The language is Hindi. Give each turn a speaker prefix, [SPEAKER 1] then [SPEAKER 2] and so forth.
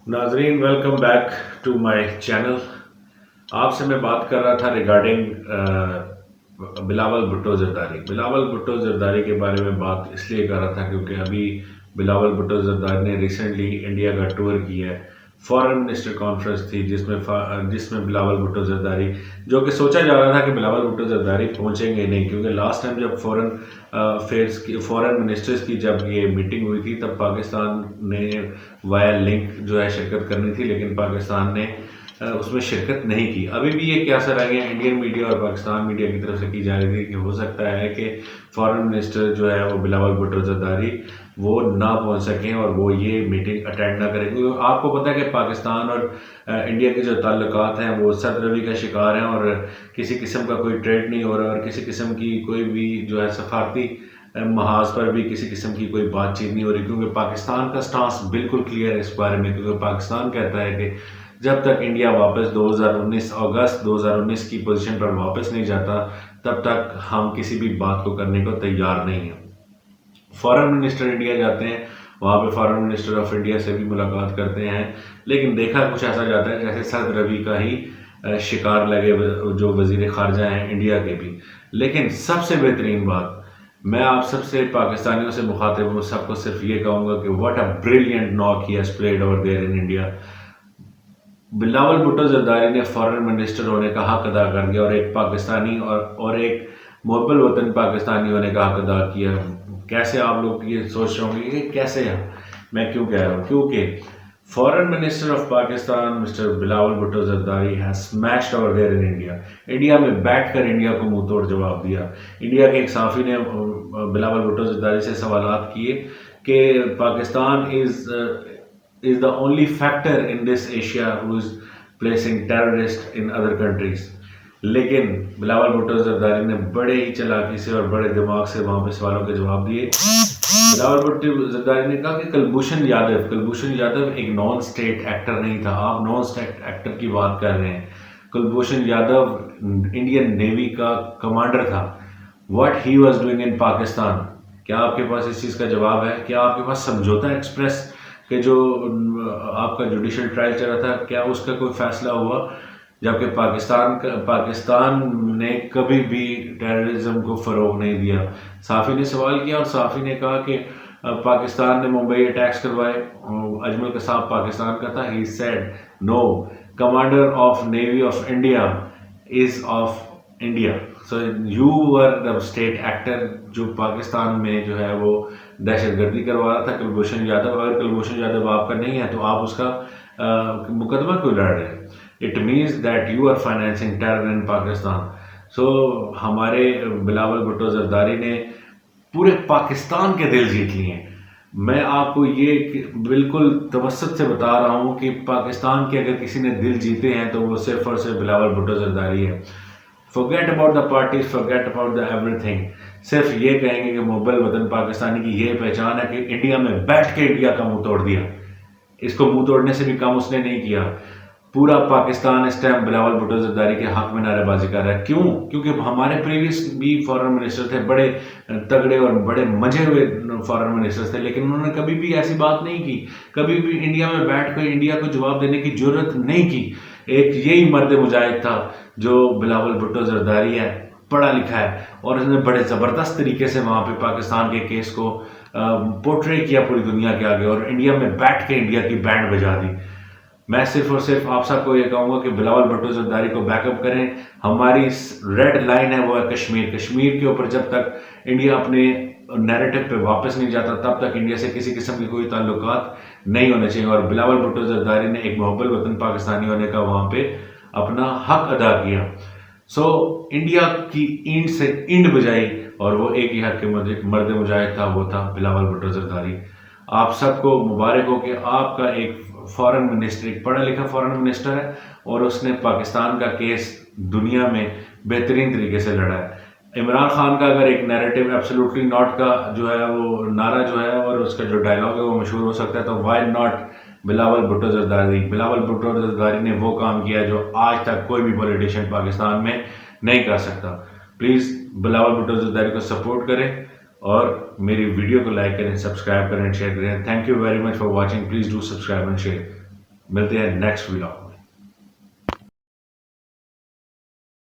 [SPEAKER 1] नाजरीन, welcome back to my channel. आपसे मैं बात कर रहा था रिगार्डिंग बिलावल भुट्टो जरदारी। बिलावल भुट्टो जरदारी के बारे में बात इसलिए कर रहा था क्योंकि अभी बिलावल भुट्टो जरदारी ने रिसेंटली इंडिया का टूर किया है। फॉरेन मिनिस्टर कॉन्फ्रेंस थी जिसमें बिलावल भुट्टो जरदारी, जो कि सोचा जा रहा था कि बिलावल भुट्टो जरदारी पहुंचेंगे नहीं, क्योंकि लास्ट टाइम जब फॉरेन मिनिस्टर्स की जब ये मीटिंग हुई थी तब पाकिस्तान ने वाया लिंक जो है शिरकत करनी थी, लेकिन पाकिस्तान ने उसमें शिरकत नहीं की। अभी भी ये क्या सर आगे इंडियन मीडिया और पाकिस्तान मीडिया की तरफ से की जा रही थी कि हो सकता है कि फॉरेन मिनिस्टर जो है वो बिलावल भुट्टो जरदारी वो ना पहुंच सकें और वो ये मीटिंग अटेंड ना करें, क्योंकि आपको पता है कि पाकिस्तान और इंडिया के जो ताल्लुकात हैं वो सदरवी का शिकार हैं और किसी किस्म का कोई ट्रेड नहीं हो रहा और किसी किस्म की कोई भी जो है सफारती महाज पर भी किसी किस्म की कोई बातचीत नहीं हो रही, क्योंकि पाकिस्तान का स्टांस बिल्कुल क्लियर है इस बारे में। क्योंकि पाकिस्तान कहता है कि जब तक इंडिया वापस 2019 अगस्त 2019 की पोजीशन पर वापस नहीं जाता तब तक हम किसी भी बात को करने को तैयार नहीं हैं। फॉरेन मिनिस्टर इंडिया जाते हैं, वहाँ पे फॉरेन मिनिस्टर ऑफ इंडिया से भी मुलाकात करते हैं, लेकिन देखा कुछ ऐसा जाता है जैसे सद रवि का ही शिकार लगे जो वजीर खारजा हैं इंडिया के भी। लेकिन सबसे बेहतरीन बात, मैं आप सबसे पाकिस्तानियों से मुखातिब हूँ, सबको सिर्फ ये कहूँगा कि what a brilliant knock he has played over there in India. Bilawal Bhutto Zardari ने फॉरेन मिनिस्टर होने का हक अदा कर दिया और एक पाकिस्तानी और एक मुहब्बल वतन पाकिस्तानी होने का हक अदा किया। कैसे आप लोग ये सोच रहे होंगे कि कैसे है, मैं क्यों कह रहा हूँ, क्योंकि foreign minister of Pakistan mister Bilawal Bhutto Zardari has smashed over there in India. India में बैठकर इंडिया को मुंह तोड़ जवाब दिया। इंडिया के एक साफी ने बिलावल भुट्टो जरदारी से सवालात किए कि Pakistan is the only factor in this Asia who is placing terrorists in other countries। लेकिन बिलावल भुट्टो जरदारी ने बड़े ही चालाकी से और बड़े दिमाग से वहां पे सवालों के जवाब दिए। बिलावल भुट्टो जरदारी ने कहा कि कुलभूषण यादव एक नॉन स्टेट एक्टर नहीं था। आप नॉन स्टेट एक्टर की बात कर रहे हैं। कुलभूषण यादव इंडियन नेवी का कमांडर था। What he was doing in Pakistan, क्या आपके पास इस चीज का जवाब है? क्या आपके पास समझौता एक्सप्रेस कि जो आपका जुडिशल ट्रायल चल रहा था, क्या उसका कोई फैसला हुआ? जबकि पाकिस्तान ने कभी भी टेररिज्म को फरोग नहीं दिया। साफी ने सवाल किया और साफी ने कहा कि पाकिस्तान ने मुंबई अटैक्स करवाए, अजमल कसाब पाकिस्तान का था। He said no, commander of navy of India is of India. So you were the state actor जो पाकिस्तान में जो है वो दहशतगर्दी करवा रहा था कुलभूषण यादव। अगर कुलभूषण यादव आपका नहीं है तो आप उसका मुकदमा क्यों लड़ रहे हैं? It means that you are financing terror in Pakistan. So हमारे बिलावल भुट्टो जरदारी ने पूरे पाकिस्तान के दिल जीत लिए। मैं आपको ये बिल्कुल तवज्जुह से बता रहा हूँ कि पाकिस्तान के अगर किसी ने दिल जीते हैं तो वो सिर्फ और सिर्फ बिलावल भुट्टो जरदारी है। Forget about the parties, forget about the everything. सिर्फ ये कहेंगे कि मुहब्बल वतन पाकिस्तानी की ये पहचान है कि इंडिया में बैठ के इंडिया का मुंह तोड़ दिया। इसको मुंह तोड़ने से भी कम उसने नहीं किया। पूरा पाकिस्तान इस टाइम बिलावल भुट्टो जरदारी के हक में नारेबाजी कर रहा है। क्यों? क्योंकि हमारे प्रीवियस भी फॉरेन मिनिस्टर थे, बड़े तगड़े और बड़े मजे हुए फॉरेन मिनिस्टर्स थे, लेकिन उन्होंने कभी भी ऐसी बात नहीं की, कभी भी इंडिया में बैठ कर इंडिया को जवाब देने की जरूरत नहीं की। एक यही मर्द मुजाहिद था जो बिलावल भुट्टो जरदारी है, पढ़ा लिखा है, और उसने बड़े ज़बरदस्त तरीके से वहाँ पे पाकिस्तान के केस को पोर्ट्रे किया पूरी दुनिया के आगे और इंडिया में बैठ के इंडिया की बैंड बजा दी। मैं सिर्फ और सिर्फ आप सबको ये कहूँगा कि बिलावल भुट्टो जरदारी को बैकअप करें। हमारी रेड लाइन है वो है कश्मीर। कश्मीर के ऊपर जब तक इंडिया अपने नैरेटिव पे वापस नहीं जाता तब तक इंडिया से किसी किस्म की कोई ताल्लुकात नहीं होने चाहिए। और बिलावल भुट्टो जरदारी ने एक मुहब्बल वतन पाकिस्तानी होने का वहाँ पे अपना हक अदा किया। सो इंडिया की ईंट से ईंट बजाई और वो एक ही हक के मर्द मुजाहिद था, वो था बिलावल भुट्टो जरदारी। आप सबको मुबारक हो कि आपका एक फॉरेन मिनिस्टर, एक पढ़ा लिखा फॉरेन मिनिस्टर है और उसने पाकिस्तान का केस दुनिया में बेहतरीन तरीके से लड़ा है। इमरान खान का अगर एक नैरेटिव एब्सोल्युटली नॉट का जो है वो नारा जो है और उसका जो डायलॉग है वो मशहूर हो सकता है, तो व्हाई नॉट बिलावल भुट्टो जरदारी। बिलावल भुट्टो जरदारी ने वो काम किया जो आज तक कोई भी पॉलिटिशियन पाकिस्तान में नहीं कर सकता। प्लीज़ बिलावल भुट्टो जरदारी को सपोर्ट करें और मेरी वीडियो को लाइक करें, सब्सक्राइब करें, शेयर करें। Thank you very much for watching. Please do subscribe and share. मिलते हैं नेक्स्ट व्लॉग में।